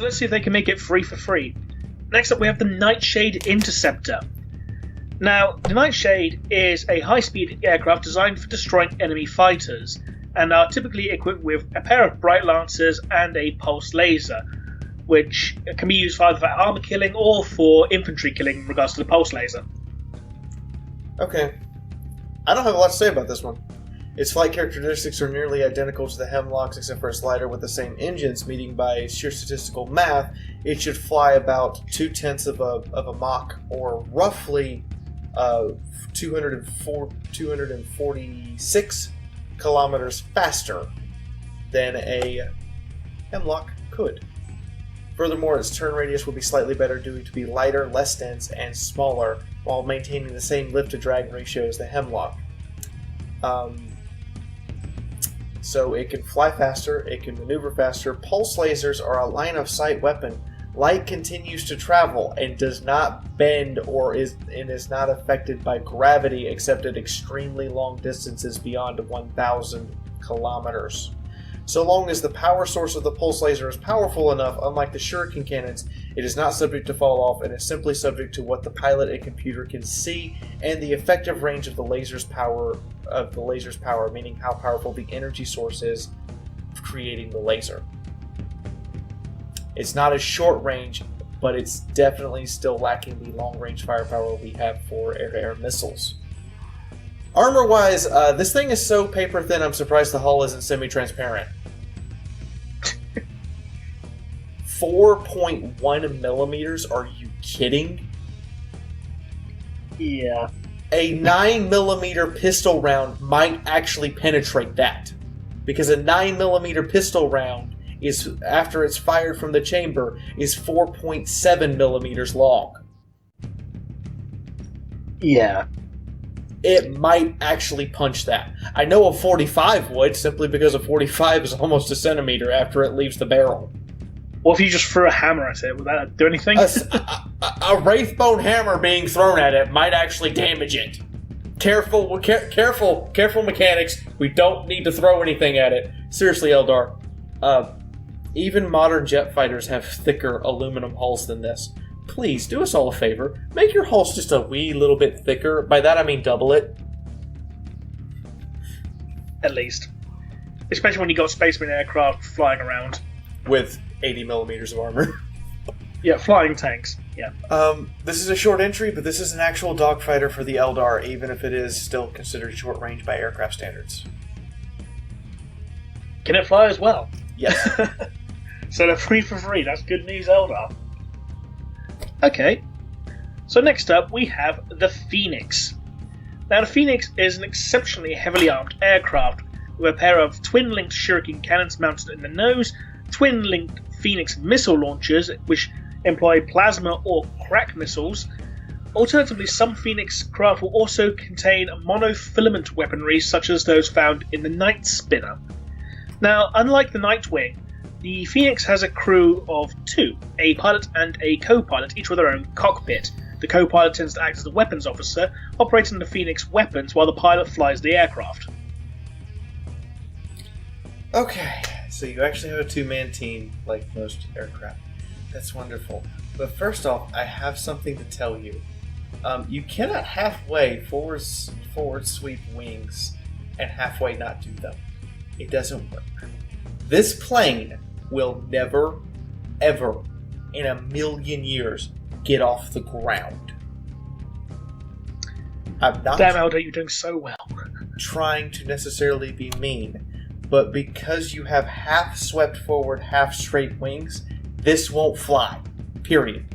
let's see if they can make it free for free. Next up we have the Nightshade Interceptor. Now, the Nightshade is a high-speed aircraft designed for destroying enemy fighters, and are typically equipped with a pair of bright lancers and a pulse laser, which can be used either for armor killing or for infantry killing in regards to the pulse laser. Okay. I don't have a lot to say about this one. Its flight characteristics are nearly identical to the Hemlocks except for its lighter with the same engines, meaning by sheer statistical math, it should fly about 0.2 of a Mach, or roughly 246 kilometers faster than a Hemlock could. Furthermore, its turn radius will be slightly better due to be lighter, less dense, and smaller, while maintaining the same lift-to-drag ratio as the Hemlock. So it can fly faster, it can maneuver faster. Pulse lasers are a line-of-sight weapon. Light continues to travel and does not bend is not affected by gravity except at extremely long distances beyond 1,000 kilometers. So long as the power source of the pulse laser is powerful enough, unlike the shuriken cannons, it is not subject to fall off and is simply subject to what the pilot and computer can see and the effective range of the laser's power, meaning how powerful the energy source is creating the laser. It's not as short range, but it's definitely still lacking the long-range firepower we have for air-to-air missiles. Armor-wise, this thing is so paper-thin I'm surprised the hull isn't semi-transparent. 4.1 millimeters? Are you kidding? Yeah. A 9 millimeter pistol round might actually penetrate that. Because a 9 millimeter pistol round is, after it's fired from the chamber, is 4.7 millimeters long. Yeah. It might actually punch that. I know a 45 would, simply because a 45 is almost a centimeter after it leaves the barrel. What if you just threw a hammer at it? Would that do anything? A Wraithbone hammer being thrown at it might actually damage it. Careful mechanics. We don't need to throw anything at it. Seriously, Eldar. Even modern jet fighters have thicker aluminum hulls than this. Please, do us all a favor. Make your hulls just a wee little bit thicker. By that I mean double it. At least. Especially when you got spaceman aircraft flying around. With 80 millimeters of armor. Yeah, flying tanks. Yeah. This is a short entry, but this is an actual dogfighter for the Eldar, even if it is still considered short range by aircraft standards. Can it fly as well? Yes. So they're free for free. That's good news, Eldar. Okay. So next up, we have the Phoenix. Now, the Phoenix is an exceptionally heavily armed aircraft with a pair of twin-linked shuriken cannons mounted in the nose, twin-linked Phoenix missile launchers, which employ plasma or crack missiles. Alternatively, some Phoenix craft will also contain monofilament weaponry, such as those found in the Night Spinner. Now, unlike the Nightwing, the Phoenix has a crew of two, a pilot and a co-pilot, each with their own cockpit. The co-pilot tends to act as the weapons officer, operating the Phoenix weapons while the pilot flies the aircraft. Okay, so you actually have a two-man team, like most aircraft. That's wonderful. But first off, I have something to tell you. You cannot halfway forward sweep wings and halfway not do them. It doesn't work. This plane will never, ever, in a million years, get off the ground. I'm not Damn, Eldar, you're doing so well. trying to necessarily be mean, but because you have half swept forward, half straight wings, this won't fly. Period.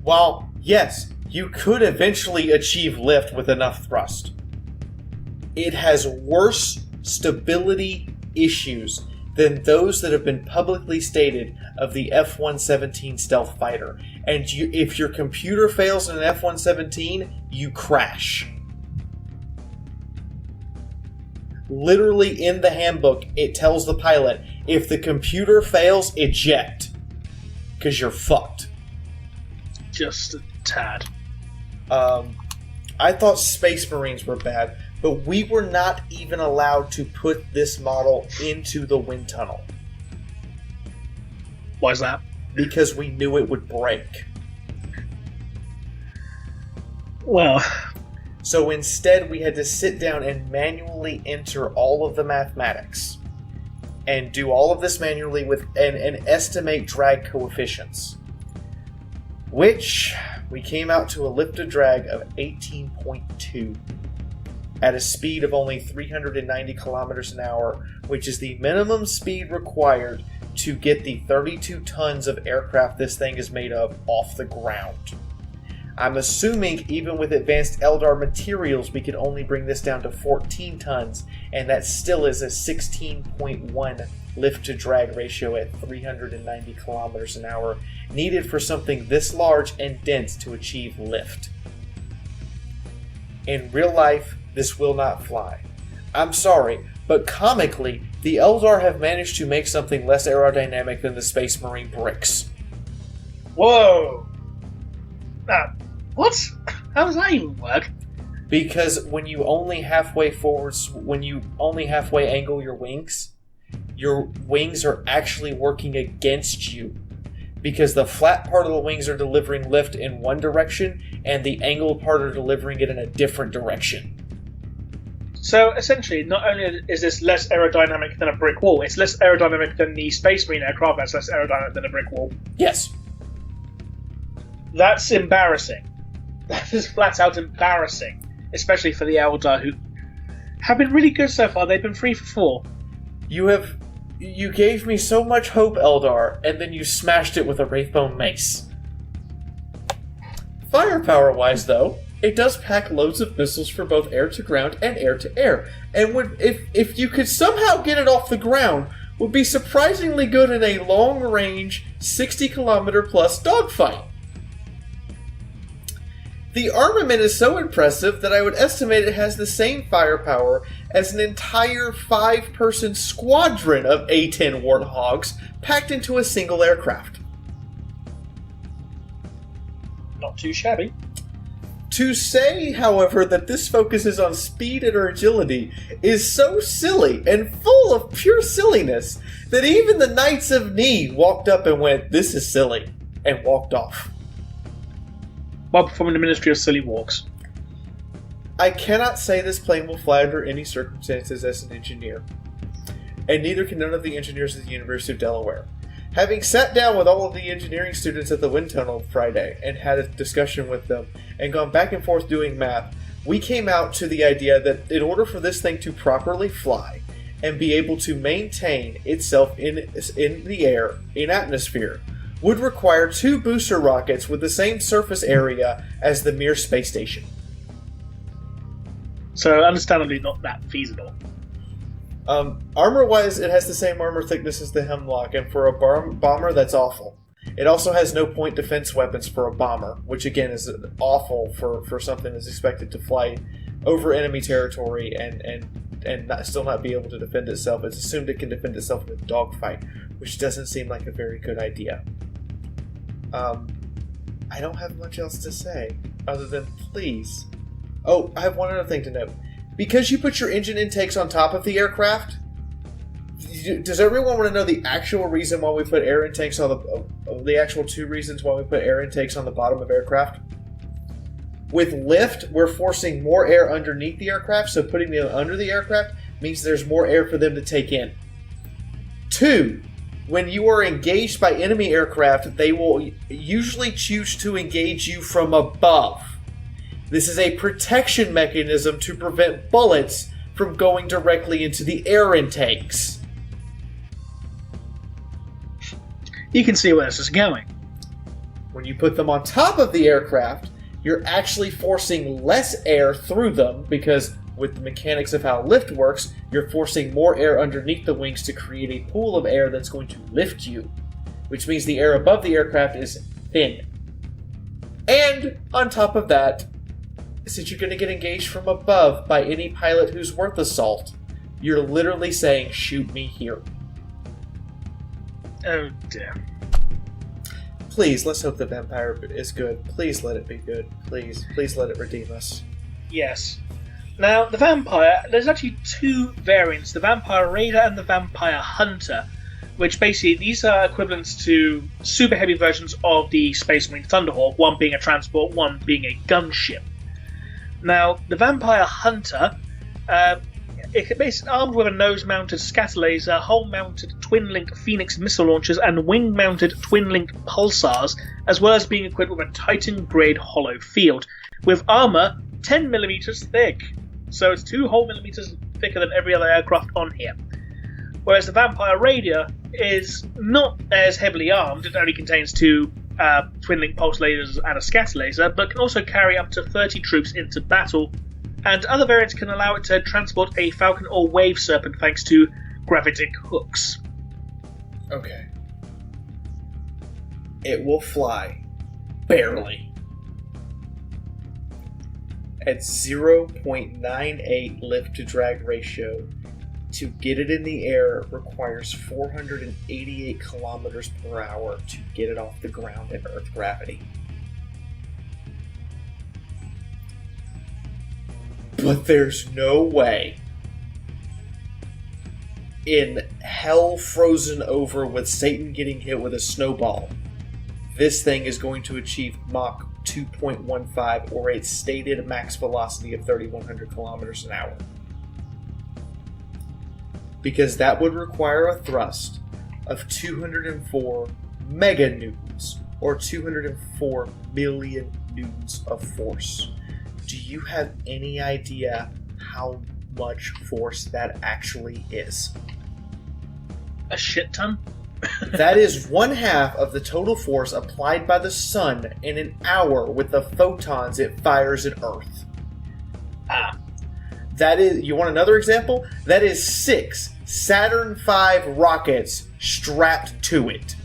While, yes, you could eventually achieve lift with enough thrust, it has worse stability issues than those that have been publicly stated of the F-117 stealth fighter. And if your computer fails in an F-117, you crash. Literally in the handbook, it tells the pilot, if the computer fails, eject. Because you're fucked. Just a tad. I thought Space Marines were bad, but we were not even allowed to put this model into the wind tunnel. Why's that? Because we knew it would break. Well... So instead, we had to sit down and manually enter all of the mathematics. And do all of this manually with and estimate drag coefficients. Which, we came out to a lifted drag of 18.2. At a speed of only 390 kilometers an hour, which is the minimum speed required to get the 32 tons of aircraft this thing is made of off the ground. I'm assuming even with advanced Eldar materials, we could only bring this down to 14 tons, and that still is a 16.1 lift-to-drag ratio at 390 kilometers an hour, needed for something this large and dense to achieve lift. In real life, this will not fly. I'm sorry, but comically, the Eldar have managed to make something less aerodynamic than the Space Marine bricks. Whoa! What? How does that even work? Because when you only halfway angle your wings are actually working against you. Because the flat part of the wings are delivering lift in one direction, and the angled part are delivering it in a different direction. So essentially, not only is this less aerodynamic than a brick wall, it's less aerodynamic than the Space Marine aircraft that's less aerodynamic than a brick wall. Yes. That's embarrassing. That is flat out embarrassing. Especially for the Eldar, who have been really good so far. They've been 3 for 4. You gave me so much hope, Eldar, and then you smashed it with a Wraithbone mace. Firepower-wise, though, it does pack loads of missiles for both air-to-ground and air-to-air, and if you could somehow get it off the ground, would be surprisingly good in a long-range, 60-kilometer-plus dogfight. The armament is so impressive that I would estimate it has the same firepower as an entire 5-person squadron of A-10 Warthogs packed into a single aircraft. Not too shabby. To say, however, that this focuses on speed and agility is so silly and full of pure silliness that even the Knights of Ni walked up and went, "This is silly," and walked off. While performing the Ministry of Silly Walks. I cannot say this plane will fly under any circumstances as an engineer, and neither can none of the engineers at the University of Delaware. Having sat down with all of the engineering students at the wind tunnel Friday and had a discussion with them and gone back and forth doing math, we came out to the idea that in order for this thing to properly fly and be able to maintain itself in the air, in atmosphere, would require 2 booster rockets with the same surface area as the Mir space station. So, understandably not that feasible. Armor-wise, it has the same armor thickness as the Hemlock, and for a bomber, that's awful. It also has no point defense weapons for a bomber, which again is awful for something that's expected to fly over enemy territory and still not be able to defend itself. It's assumed it can defend itself in a dogfight, which doesn't seem like a very good idea. I don't have much else to say, other than please. Oh, I have one other thing to note. Because you put your engine intakes on top of the aircraft, does everyone want to know the actual reason why we put air intakes on the actual 2 reasons why we put air intakes on the bottom of aircraft? With lift, we're forcing more air underneath the aircraft, so putting them under the aircraft means there's more air for them to take in. 2, when you are engaged by enemy aircraft, they will usually choose to engage you from above. This is a protection mechanism to prevent bullets from going directly into the air intakes. You can see where this is going. When you put them on top of the aircraft, you're actually forcing less air through them because with the mechanics of how lift works, you're forcing more air underneath the wings to create a pool of air that's going to lift you, which means the air above the aircraft is thin. And on top of that, since you're going to get engaged from above by any pilot who's worth the salt, you're literally saying, "Shoot me here." Oh dear. Please, let's hope the Vampire is good. Please let it be good. Please let it redeem us. Yes. Now, the Vampire, there's actually 2 variants, the Vampire Raider and the Vampire Hunter. which basically these are equivalents to super heavy versions of the Space Marine Thunderhawk, one being a transport, one being a gunship. Now, the Vampire Hunter, it's basically armed with a nose-mounted scatter laser, hull-mounted twin-link Phoenix missile launchers, and wing-mounted twin-link pulsars, as well as being equipped with a Titan-grade hollow field, with armor 10mm thick. So it's 2 whole millimeters thicker than every other aircraft on here. Whereas the Vampire Raider is not as heavily armed. It only contains 2 twin-link pulse lasers and a scatter laser, but can also carry up to 30 troops into battle, and other variants can allow it to transport a Falcon or Wave Serpent thanks to gravitic hooks. Okay. It will fly. Barely. At 0.98 lift-to-drag ratio, to get it in the air requires 488 kilometers per hour to get it off the ground in Earth gravity. But there's no way, in hell frozen over with Satan getting hit with a snowball, this thing is going to achieve Mach 2.15 or its stated max velocity of 3,100 kilometers an hour. Because that would require a thrust of 204 meganewtons, or 204 million newtons of force. Do you have any idea how much force that actually is? A shit ton? That is 1/2 of the total force applied by the sun in an hour with the photons it fires at Earth. That is, you want another example? That is 6 Saturn V rockets strapped to it.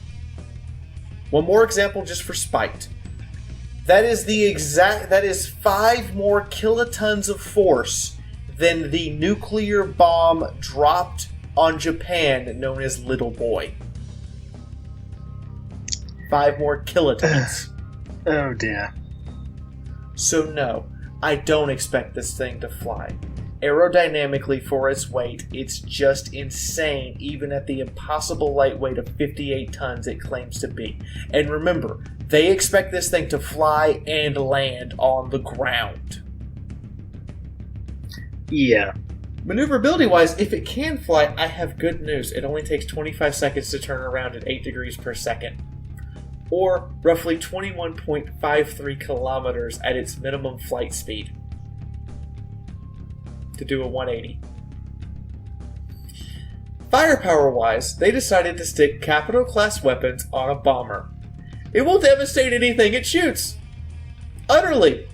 One more example just for spite. That is 5 more kilotons of force than the nuclear bomb dropped on Japan known as Little Boy. 5 more kilotons. Oh dear. So no, I don't expect this thing to fly. Aerodynamically, for its weight, it's just insane, even at the impossible lightweight of 58 tons it claims to be. And remember, they expect this thing to fly and land on the ground. Yeah. Maneuverability-wise, if it can fly, I have good news. It only takes 25 seconds to turn around at 8 degrees per second. Or roughly 21.53 kilometers at its minimum flight speed. To do a 180. Firepower-wise, they decided to stick Capital-class weapons on a bomber. It will devastate anything it shoots. Utterly.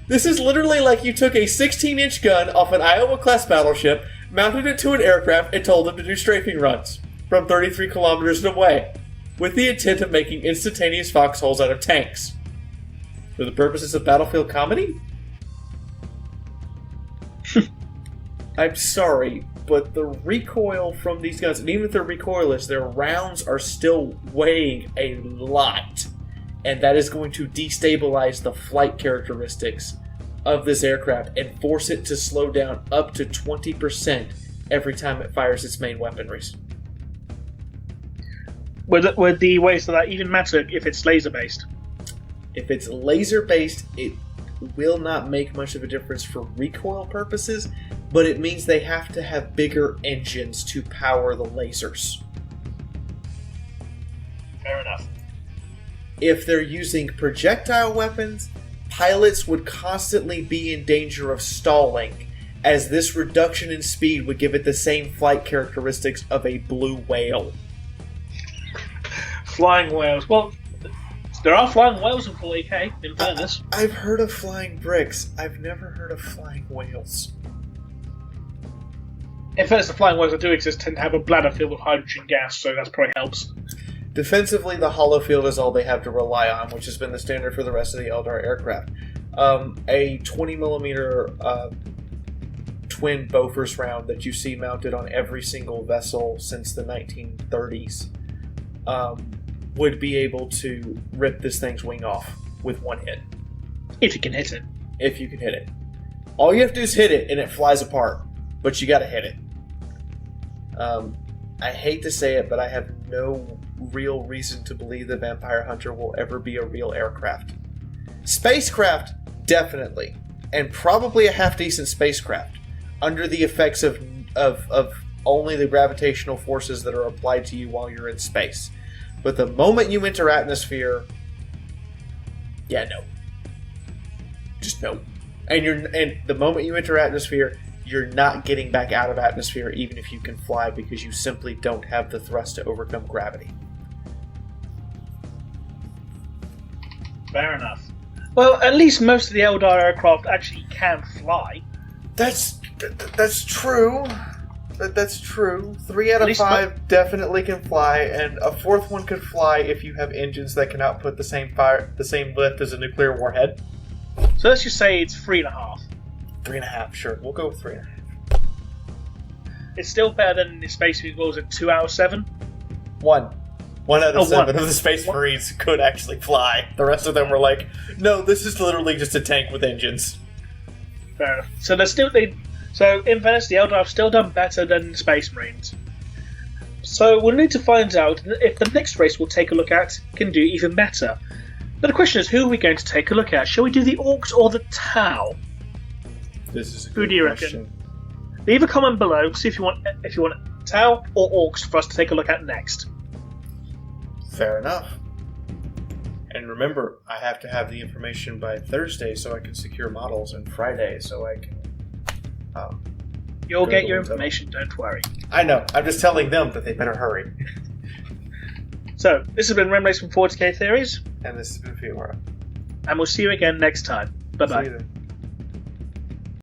This is literally like you took a 16-inch gun off an Iowa-class battleship, mounted it to an aircraft, and told them to do strafing runs from 33 kilometers away, with the intent of making instantaneous foxholes out of tanks. For the purposes of battlefield comedy? I'm sorry, but the recoil from these guns, and even if they're recoilless, their rounds are still weighing a lot. And that is going to destabilize the flight characteristics of this aircraft and force it to slow down up to 20% every time it fires its main weaponries. Would the ways of that even matter if it's laser-based? If it's laser-based, it will not make much of a difference for recoil purposes, but it means they have to have bigger engines to power the lasers. Fair enough. If they're using projectile weapons, pilots would constantly be in danger of stalling, as this reduction in speed would give it the same flight characteristics of a blue whale. Flying whales. Well, there are flying whales in 40k, in fairness. I've heard of flying bricks. I've never heard of flying whales. In fairness, the flying whales that do exist tend to have a bladder filled with hydrogen gas, so that probably helps. Defensively, the hollow field is all they have to rely on, which has been the standard for the rest of the Eldar aircraft. A 20mm twin Bofors round that you see mounted on every single vessel since the 1930s would be able to rip this thing's wing off with one hit. If you can hit it. If you can hit it. All you have to do is hit it and it flies apart, but you gotta hit it. I hate to say it, but I have no real reason to believe the Vampire Hunter will ever be a real aircraft. Spacecraft, definitely. And probably a half-decent spacecraft. Under the effects of only the gravitational forces that are applied to you while you're in space. But the moment you enter atmosphere... Yeah, no. Just no. And the moment you enter atmosphere, you're not getting back out of atmosphere even if you can fly, because you simply don't have the thrust to overcome gravity. Fair enough. Well, at least most of the Eldar aircraft actually can fly. That's true. That's true. 3 out of 5 definitely can fly, and a 4th one could fly if you have engines that can output the same lift as a nuclear warhead. So let's just say it's 3.5. 3.5, sure. We'll go with 3.5. It's still better than the Space Marines. What was it, 2 out of 7? 1. 1 out of 7 1. of the Space Marines could actually fly. The rest of them were like, no, this is literally just a tank with engines. Fair enough. So So in Venice, the Eldar have still done better than the Space Marines. So we'll need to find out if the next race we'll take a look at can do even better. But the question is, who are we going to take a look at? Shall we do the Orcs or the Tau? This is a Who good do you question. reckon? Leave a comment below. See if you want Tau or Orcs for us to take a look at next. Fair enough. And remember, I have to have the information by Thursday so I can secure models, and Friday so I can... You'll get your information. Don't worry. I know. I'm just telling them that they better hurry. So this has been Remleiz from 40k Theories, And this has been Fiaura. and we'll see you again next time. Bye bye. See you then.